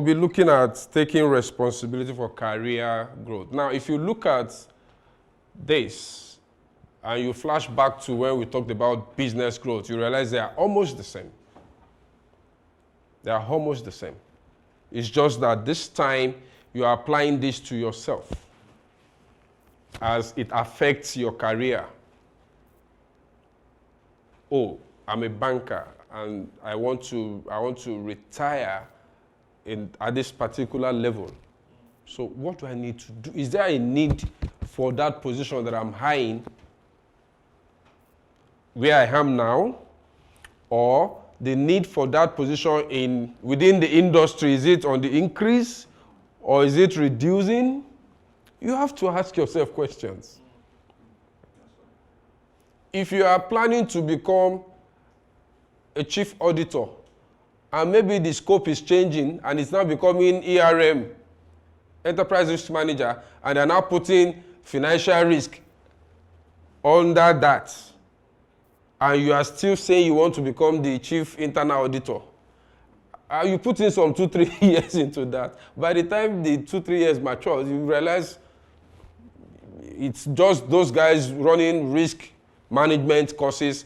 be looking at taking responsibility for career growth. Now, if you look at this and you flash back to when we talked about business growth, you realize they are almost the same. They are almost the same. It's just that this time you are applying this to yourself as it affects your career. Oh, I'm a banker and I want to retire at this particular level. So what do I need to do? Is there a need for that position that I'm eyeing where I am now, or the need for that position within the industry? Is it on the increase or is it reducing? You have to ask yourself questions. If you are planning to become a chief auditor and maybe the scope is changing and it's now becoming ERM, enterprise risk manager, and they're now putting financial risk under that, and you are still saying you want to become the chief internal auditor, you put in some 2-3 years into that. By the time the 2-3 years matures, you realize it's just those guys running risk management courses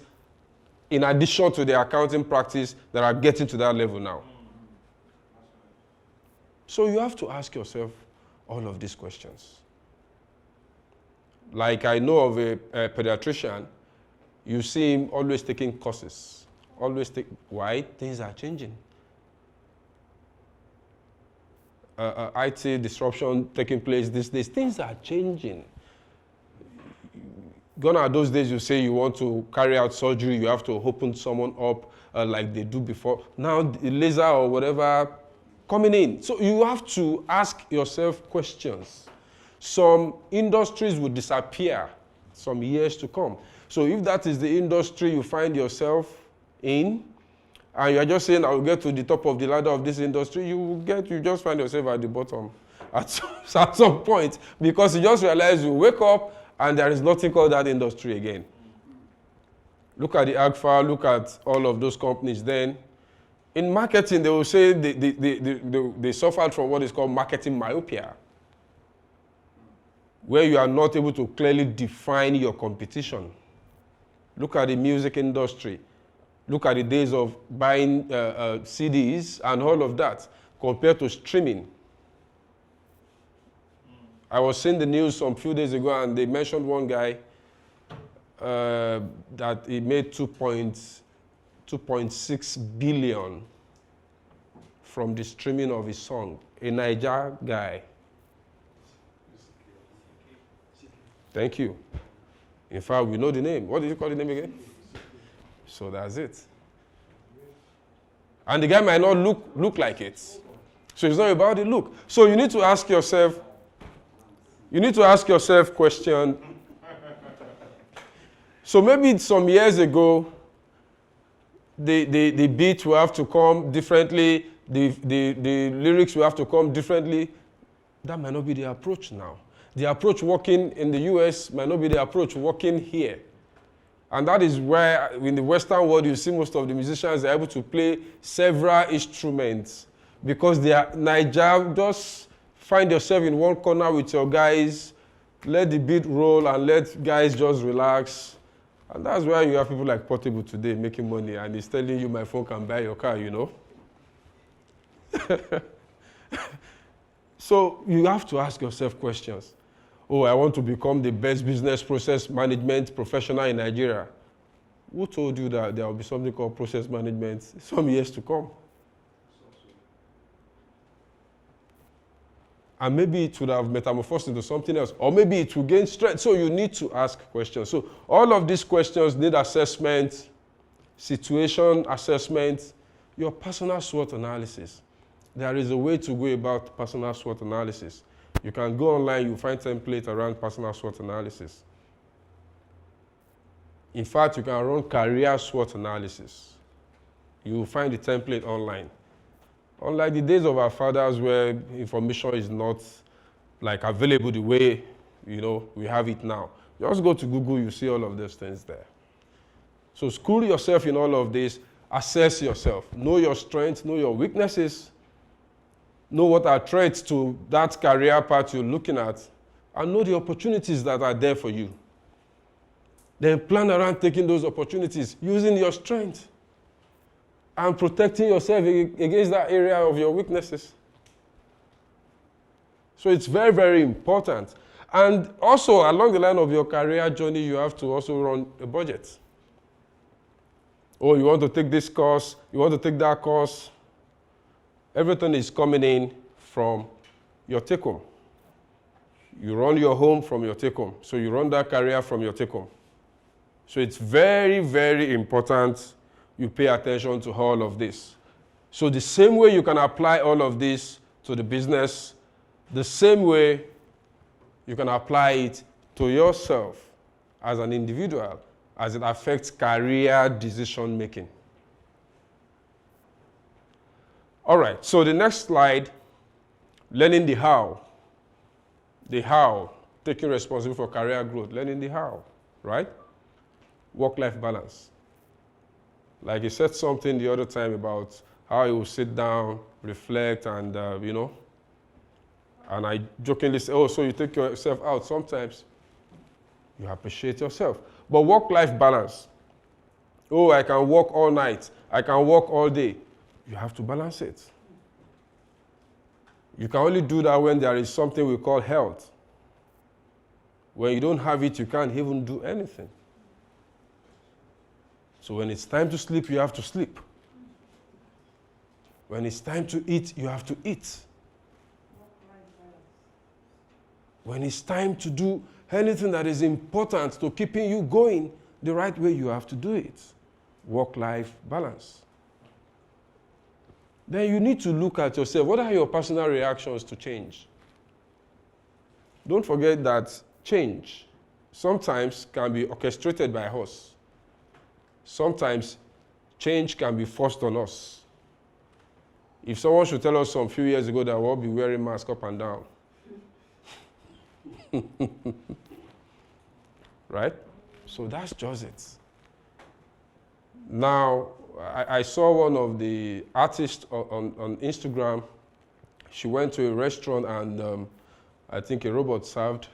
in addition to the accounting practice that are getting to that level now. So you have to ask yourself all of these questions. Like I know of a pediatrician, you see him always taking courses. Why? Things are changing. IT disruption taking place these days. Things are changing. Gone are those days you say you want to carry out surgery, you have to open someone up like they do before. Now the laser or whatever coming in. So you have to ask yourself questions. Some industries will disappear some years to come. So if that is the industry you find yourself in, and you're just saying, I'll get to the top of the ladder of this industry, you just find yourself at the bottom at some point, because you just realize you wake up and there is nothing called that industry again. Look at the AGFA, look at all of those companies then. In marketing, they will say they suffered from what is called marketing myopia, where you are not able to clearly define your competition. Look at the music industry. Look at the days of buying CDs and all of that compared to streaming. I was seeing the news some few days ago and they mentioned one guy that he made 2.6 billion from the streaming of his song. A Niger guy. Thank you. In fact, we know the name. What did you call the name again? So that's it. And the guy might not look like it. So it's not about the look. So you need to ask yourself question. So maybe some years ago, the beat will have to come differently, the lyrics will have to come differently. That might not be the approach now. The approach working in the US might not be the approach working here. And that is where, in the Western world, you see most of the musicians are able to play several instruments because they are Niger. Just find yourself in one corner with your guys, let the beat roll, and let guys just relax. And that's why you have people like Portable today making money, and he's telling you my phone can buy your car, you know. So you have to ask yourself questions. Oh, I want to become the best business process management professional in Nigeria. Who told you that there will be something called process management some years to come? And maybe it would have metamorphosed into something else, or maybe it will gain strength. So you need to ask questions. So all of these questions need assessment, situation assessment, your personal SWOT analysis. There is a way to go about personal SWOT analysis. You can go online, you find templates around personal SWOT analysis. In fact, you can run career SWOT analysis. You will find the template online. Unlike the days of our fathers where information is not like available the way we have it now. Just go to Google, you see all of those things there. So school yourself in all of this, assess yourself, know your strengths, know your weaknesses, know what are threats to that career path you're looking at, and know the opportunities that are there for you. Then plan around taking those opportunities, using your strength, and protecting yourself against that area of your weaknesses. So it's very, very important. And also, along the line of your career journey, you have to also run a budget. Oh, you want to take this course, you want to take that course. Everything is coming in from your take-home. You run your home from your take-home. So you run that career from your take-home. So it's very, very important you pay attention to all of this. So the same way you can apply all of this to the business, the same way you can apply it to yourself as an individual as it affects career decision making. All right, so the next slide, learning the how. The how, taking responsibility for career growth, learning the how, right? Work-life balance. Like you said something the other time about how you will sit down, reflect, and and I jokingly say, oh, so you take yourself out sometimes. You appreciate yourself. But work-life balance. Oh, I can work all night. I can work all day. You have to balance it. You can only do that when there is something we call health. When you don't have it, you can't even do anything. So when it's time to sleep, you have to sleep. When it's time to eat, you have to eat. When it's time to do anything that is important to keeping you going the right way, you have to do it. Work-life balance. Then you need to look at yourself. What are your personal reactions to change? Don't forget that change sometimes can be orchestrated by us. Sometimes change can be forced on us. If someone should tell us some few years ago that we'll be wearing masks up and down, right? So that's just it. Now, I saw one of the artists on Instagram. She went to a restaurant and I think a robot served.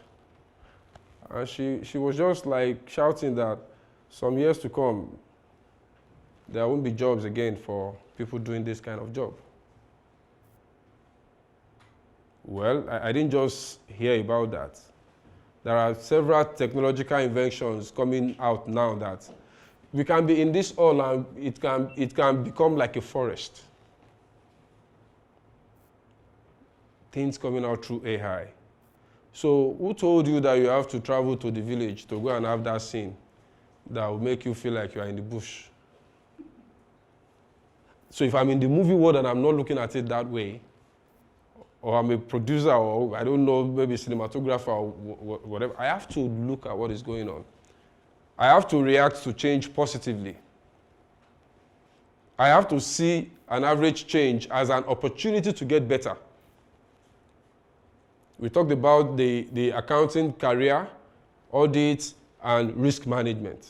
And she was just like shouting that some years to come, there won't be jobs again for people doing this kind of job. Well, I didn't just hear about that. There are several technological inventions coming out now that we can be in this hall and it can become like a forest. Things coming out through AI. So who told you that you have to travel to the village to go and have that scene that will make you feel like you are in the bush? So if I'm in the movie world and I'm not looking at it that way, or I'm a producer, or I don't know, maybe cinematographer or whatever, I have to look at what is going on. I have to react to change positively. I have to see an average change as an opportunity to get better. We talked about the accounting career, audit, and risk management.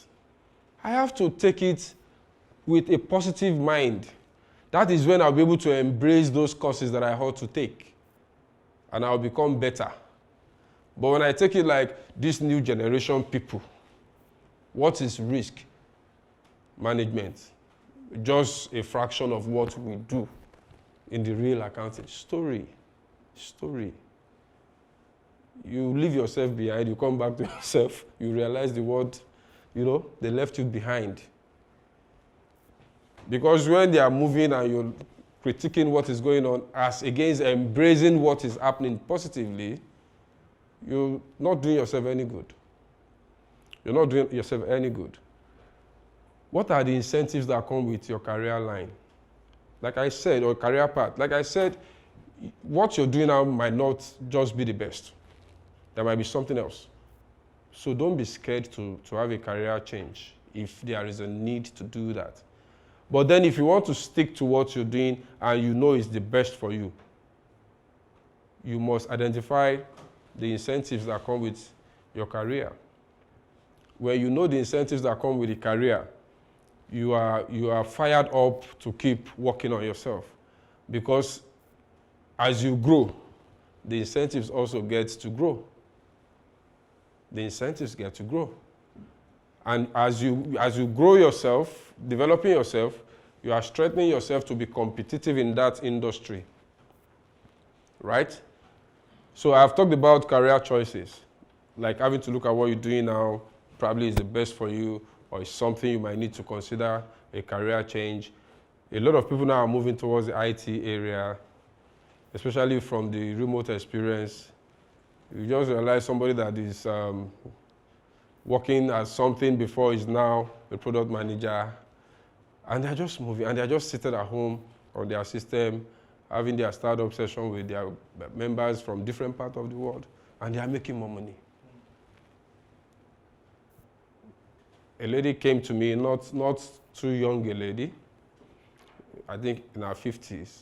I have to take it with a positive mind. That is when I'll be able to embrace those courses that I ought to take, and I'll become better. But when I take it like this new generation people, what is risk management? Just a fraction of what we do in the real accounting. Story. You leave yourself behind, you come back to yourself, you realize the world, they left you behind. Because when they are moving and you're critiquing what is going on as against embracing what is happening positively, you're not doing yourself any good. You're not doing yourself any good. What are the incentives that come with your career line? Like I said, or career path. Like I said, what you're doing now might not just be the best. There might be something else. So don't be scared to have a career change if there is a need to do that. But then if you want to stick to what you're doing and you know it's the best for you, you must identify the incentives that come with your career. When you know the incentives that come with the career, you are fired up to keep working on yourself. Because as you grow, the incentives also get to grow. The incentives get to grow. And as you grow yourself, developing yourself, you are strengthening yourself to be competitive in that industry. Right? So I've talked about career choices, like having to look at what you're doing now probably is the best for you, or is something you might need to consider a career change. A lot of people now are moving towards the IT area, especially from the remote experience. You just realize somebody that is working as something before is now a product manager, and they're just moving, and they're just seated at home on their system, having their startup session with their members from different parts of the world, and they are making more money. A lady came to me, not too young a lady, I think in her 50s,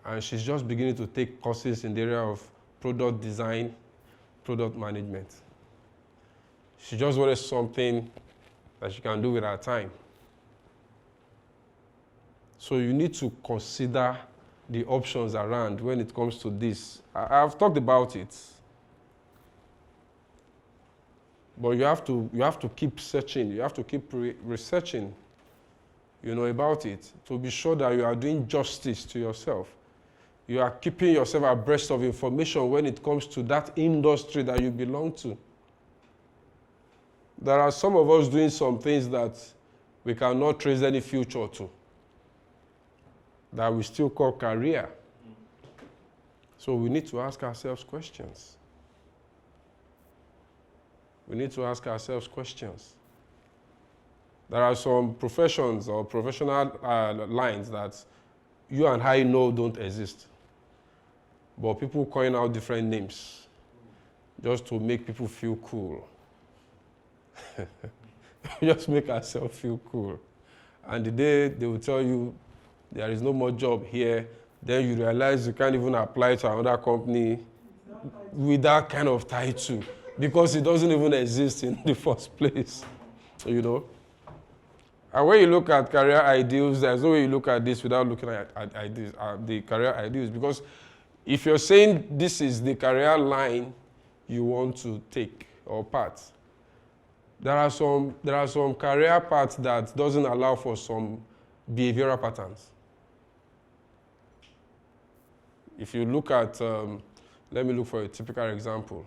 and she's just beginning to take courses in the area of product design, product management. She just wanted something that she can do with her time. So you need to consider the options around when it comes to this. I've talked about it. But you have to keep searching. You have to keep researching, about it to be sure that you are doing justice to yourself. You are keeping yourself abreast of information when it comes to that industry that you belong to. There are some of us doing some things that we cannot trace any future to, that we still call career. So we need to ask ourselves questions. We need to ask ourselves questions. There are some professions or professional lines that you and I know don't exist. But people coin out different names just to make people feel cool. Just make ourselves feel cool. And the day they will tell you there is no more job here, then you realize you can't even apply to another company with that kind of title, because it doesn't even exist in the first place, And when you look at career ideals, there's no way you look at this without looking at the career ideals. Because if you're saying this is the career line you want to take or path, there are some career paths that doesn't allow for some behavioral patterns. If you look at, let me look for a typical example.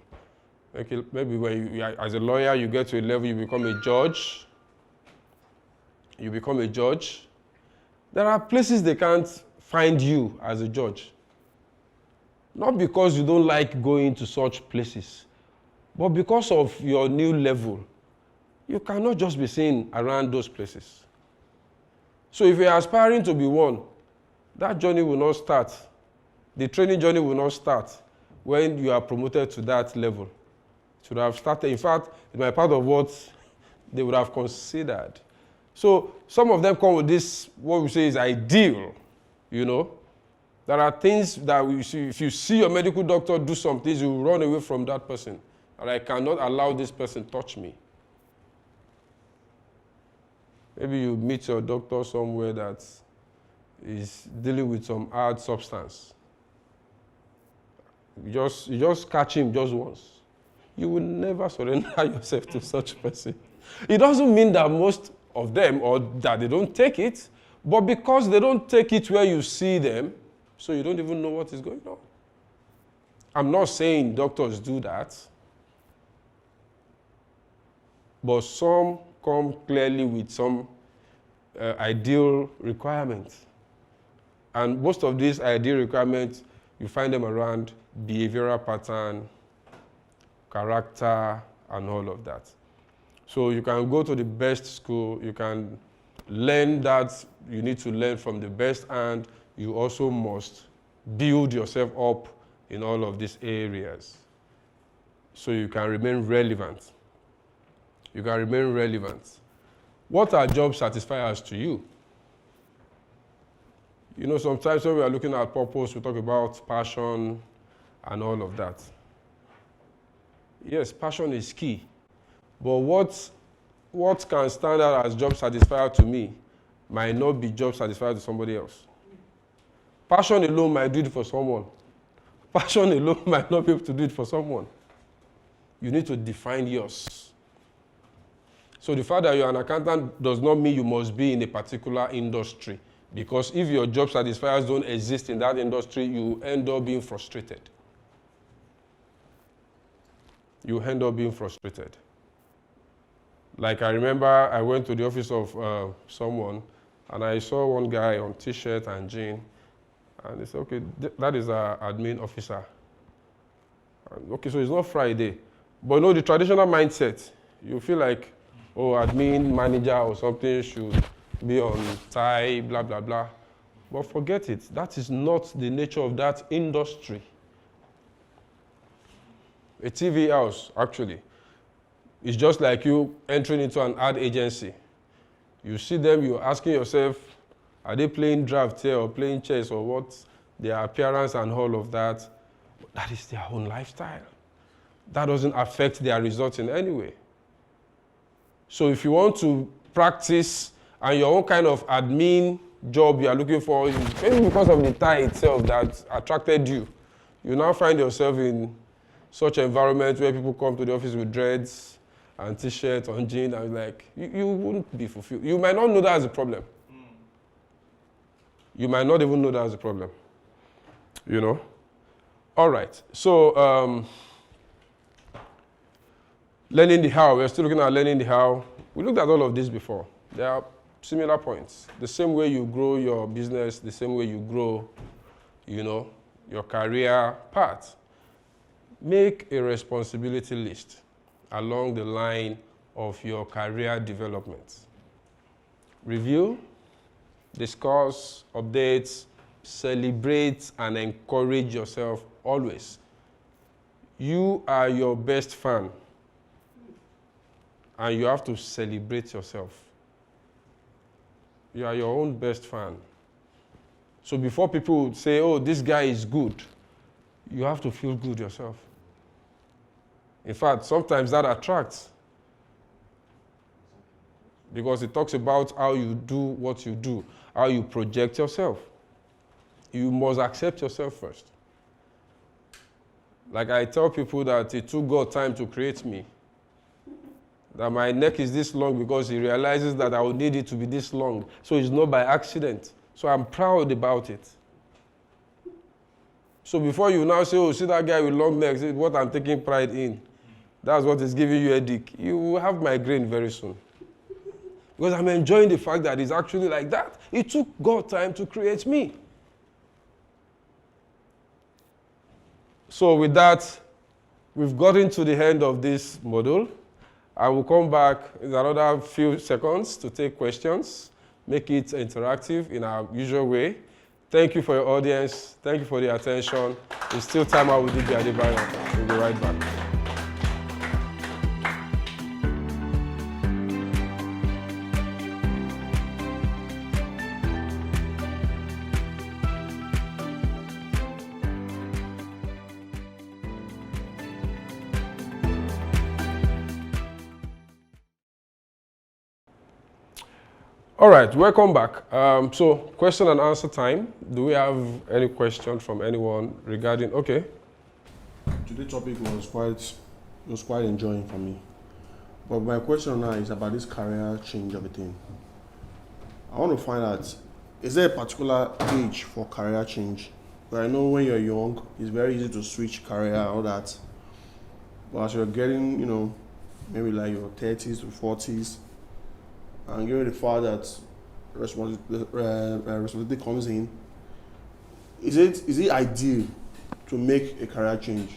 Okay, maybe when you, as a lawyer, you get to a level, you become a judge. You become a judge. There are places they can't find you as a judge. Not because you don't like going to such places, but because of your new level. You cannot just be seen around those places. So if you're aspiring to be one, that journey will not start. The training journey will not start when you are promoted to that level. It should have started. In fact, it might be part of what they would have considered. So some of them come with this, what we say is ideal, There are things that if you see your medical doctor do some things, you run away from that person. And I cannot allow this person to touch me. Maybe you meet your doctor somewhere that is dealing with some hard substance. You just catch him just once. You will never surrender yourself to such a person. It doesn't mean that most of them or that they don't take it, but because they don't take it where you see them, so you don't even know what is going on. I'm not saying doctors do that, but some come clearly with some ideal requirements. And most of these ideal requirements, you find them around behavioral pattern, character, and all of that. So you can go to the best school, you can learn that you need to learn from the best, and you also must build yourself up in all of these areas so you can remain relevant. You can remain relevant. What are job satisfiers to you? Sometimes when we are looking at purpose, we talk about passion and all of that. Yes, passion is key. But what can stand out as job satisfier to me might not be job satisfier to somebody else. Passion alone might do it for someone. Passion alone might not be able to do it for someone. You need to define yours. So the fact that you're an accountant does not mean you must be in a particular industry. Because if your job satisfiers don't exist in that industry, you end up being frustrated. You end up being frustrated. Like I remember I went to the office of someone and I saw one guy on t-shirt and jean. And they said, okay, that is our admin officer. And, okay, so it's not Friday. But you know, the traditional mindset, you feel like, oh, admin manager or something should be on tie, blah, blah, blah. But forget it. That is not the nature of that industry. A TV house, actually, is just like you entering into an ad agency. You see them, you're asking yourself, are they playing draft here or playing chess or what? Their appearance and all of that. That is their own lifestyle. That doesn't affect their results in any way. So if you want to practice and your own kind of admin job you are looking for, maybe because of the tie itself that attracted you, you now find yourself in such an environment where people come to the office with dreads and t-shirts on jeans, and like, you wouldn't be fulfilled. You might not know that's a problem. You might not even know that's a problem. You know? All right. So, learning the how. We're still looking at learning the how. We looked at all of this before. There are similar points. The same way you grow your business, the same way you grow, you know, your career path. Make a responsibility list along the line of your career development. Review, discuss, update, celebrate, and encourage yourself always. You are your best fan, and you have to celebrate yourself. You are your own best fan. So before people would say, oh, this guy is good, you have to feel good yourself. In fact, sometimes that attracts, because it talks about how you do what you do, how you project yourself. You must accept yourself first. Like I tell people that it took God time to create me. That my neck is this long because he realizes that I would need it to be this long. So it's not by accident. So I'm proud about it. So before you now say, oh, see that guy with long legs, it's what I'm taking pride in. That's what is giving you a headache. You will have migraine very soon. Because I'm enjoying the fact that it's actually like that. It took God time to create me. So with that, we've gotten to the end of this module. I will come back in another few seconds to take questions, make it interactive in our usual way. Thank you for your audience. Thank you for the attention. It's still Timeout with DB. AADEBAYO. We'll be right back. All right, welcome back. So, question and answer time. Do we have any question from anyone regarding? Okay. Today's topic was quite enjoying for me. But my question now is about this career change of a thing. I want to find out, is there a particular age for career change? But I know when you're young, it's very easy to switch career and all that. But as you're getting, you know, maybe like your 30s to 40s, and given the fact that responsibility comes in, is it ideal to make a career change?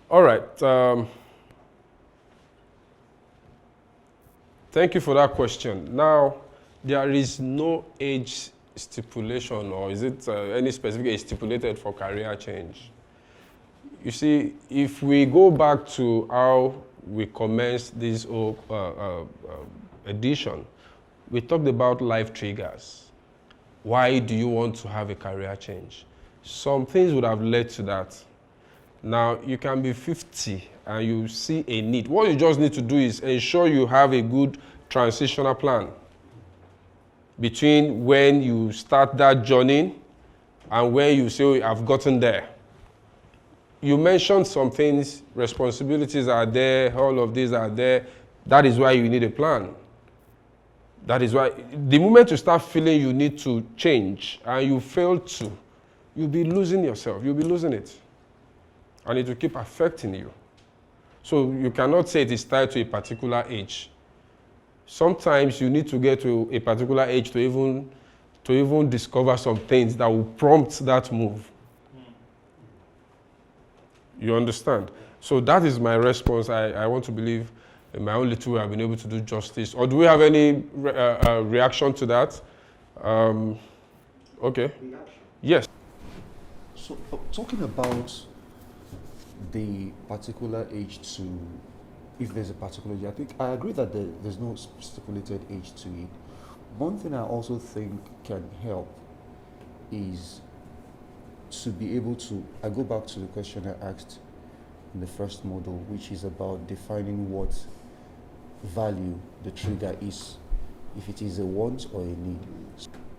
All right. Thank you for that question. Now, there is no age stipulation, or is it any specific age stipulated for career change? You see, if we go back to how we commenced this edition, we talked about life triggers. Why do you want to have a career change? Some things would have led to that. Now, you can be 50 and you see a need. What you just need to do is ensure you have a good transitional plan between when you start that journey and when you say, oh, I've gotten there. You mentioned some things, responsibilities are there, all of these are there. That is why you need a plan. That is why, the moment you start feeling you need to change and you fail to, you'll be losing yourself, you'll be losing it. And it will keep affecting you. So you cannot say it is tied to a particular age. Sometimes you need to get to a particular age to even discover some things that will prompt that move. You understand? So that is my response. I want to believe in my own little way I've been able to do justice. Or do we have any reaction to that? Okay. Reaction? Yes. So talking about the particular age to, if there's a particular age, I think I agree that there's no stipulated age to it. One thing I also think can help is to be able to, I go back to the question I asked in the first model, which is about defining what value the trigger is, if it is a want or a need.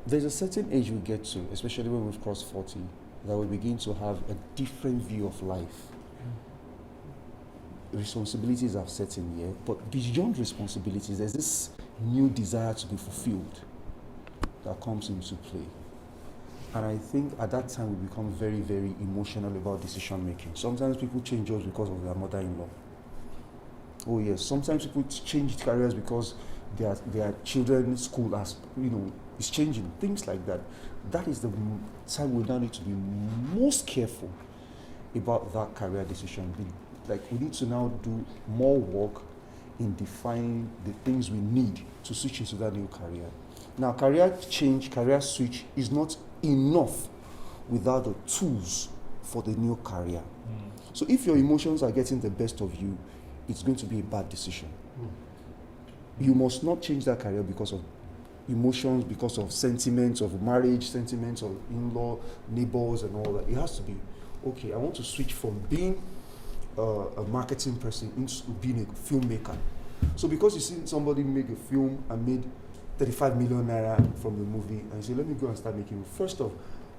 There's a certain age we get to, especially when we've crossed 40, that we begin to have a different view of life. Responsibilities have set in here, but beyond responsibilities, there's this new desire to be fulfilled that comes into play. And I think at that time we become very, very emotional about decision making. Sometimes people change jobs because of their mother-in-law. Oh yes, sometimes people change careers because their children's school is changing, things like that. That is the time we now need to be most careful about that career decision. We need to now do more work in defining the things we need to switch into that new career. Now, career change, career switch is not enough without the tools for the new career. So if your emotions are getting the best of you, it's going to be a bad decision. You must not change that career because of emotions, because of sentiments of marriage, sentiments of in-law, neighbors and all that. It has to be, okay, I want to switch from being a marketing person into being a filmmaker. So because you see somebody make a film and made 35 million naira from the movie, and you say, let me go and start making. First off,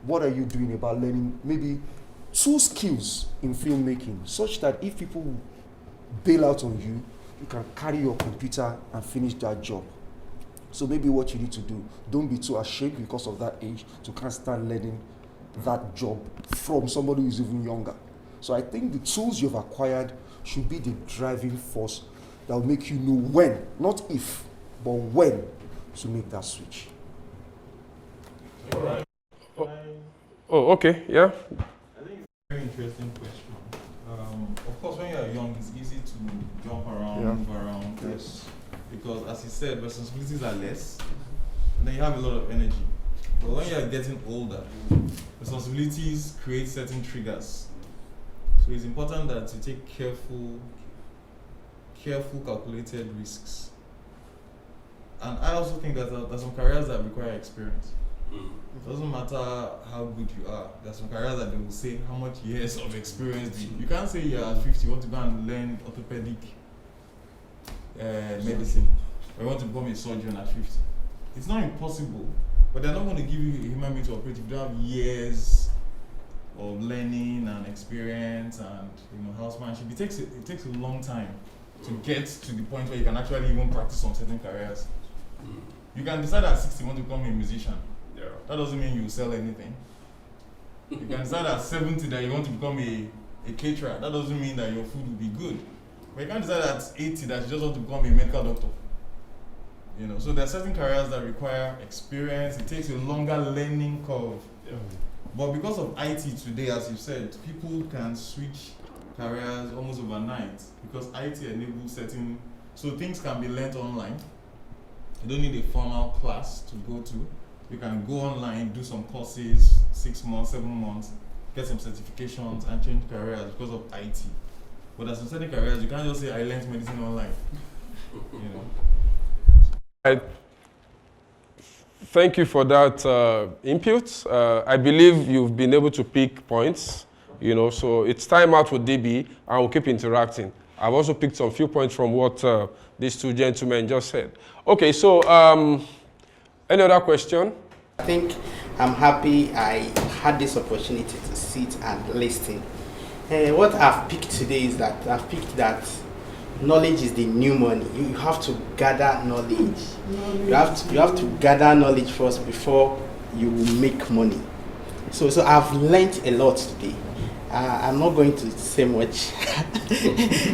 what are you doing about learning maybe 2 skills in filmmaking, such that if people bail out on you, you can carry your computer and finish that job. So maybe what you need to do, don't be too ashamed because of that age to kind of start learning that job from somebody who's even younger. So I think the tools you've acquired should be the driving force that will make you know when, not if, but when to make that switch. All right. Oh, okay, yeah. I think it's a very interesting question. Of course, when you're young, it's easy to jump around, move around. Yes. Because, as you said, responsibilities are less, and then you have a lot of energy. But when you're getting older, responsibilities create certain triggers. So it's important that you take careful, calculated risks. And I also think that there's some careers that require experience. It doesn't matter how good you are. There's some careers that they will say how much years of experience do you. You can't say you're at 50, you want to go and learn orthopedic medicine, or you want to become a surgeon at 50. It's not impossible, but they're not going to give you a human being to operate if you don't have years of learning and experience and housemanship. It takes a long time to get to the point where you can actually even practice on certain careers. You can decide at 60 you want to become a musician. Yeah. That doesn't mean you sell anything. You can decide at 70 that you want to become a caterer. That doesn't mean that your food will be good. But you can't decide at 80 that you just want to become a medical doctor. So there are certain careers that require experience. It takes a longer learning curve. Yeah. But because of IT today, as you said, people can switch careers almost overnight because IT enables certain, so things can be learnt online. You don't need a formal class to go to. You can go online, do some courses, 6 months, 7 months, get some certifications and change careers because of IT. But there's some certain careers, you can't just say, I learned medicine online. Thank you for that input. I believe you've been able to pick points, so it's time out with DB and we'll keep interacting. I've also picked some few points from what these 2 gentlemen just said. Okay, so any other question? I think I'm happy I had this opportunity to sit and listen. What I've picked today is that I've picked that knowledge is the new money. You have to gather knowledge. You have to gather knowledge first before you will make money. So I've learned a lot today. I'm not going to say much.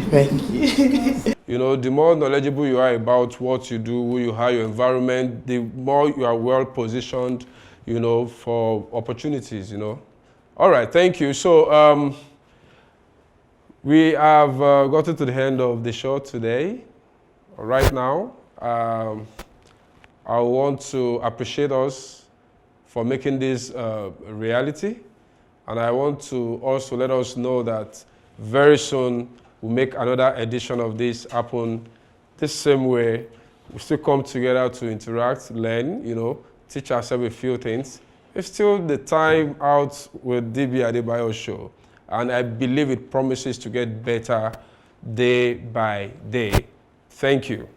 Thank you. You know, the more knowledgeable you are about what you do, who you are, your environment, the more you are well positioned, you know, for opportunities, you know. All right, thank you. So we have gotten to the end of the show today. Right now, I want to appreciate us for making this a reality. And I want to also let us know that very soon we'll make another edition of this happen the same way. We still come together to interact, learn, you know, teach ourselves a few things. It's still the Time Out with DB AADEBAYO show. And I believe it promises to get better day by day. Thank you.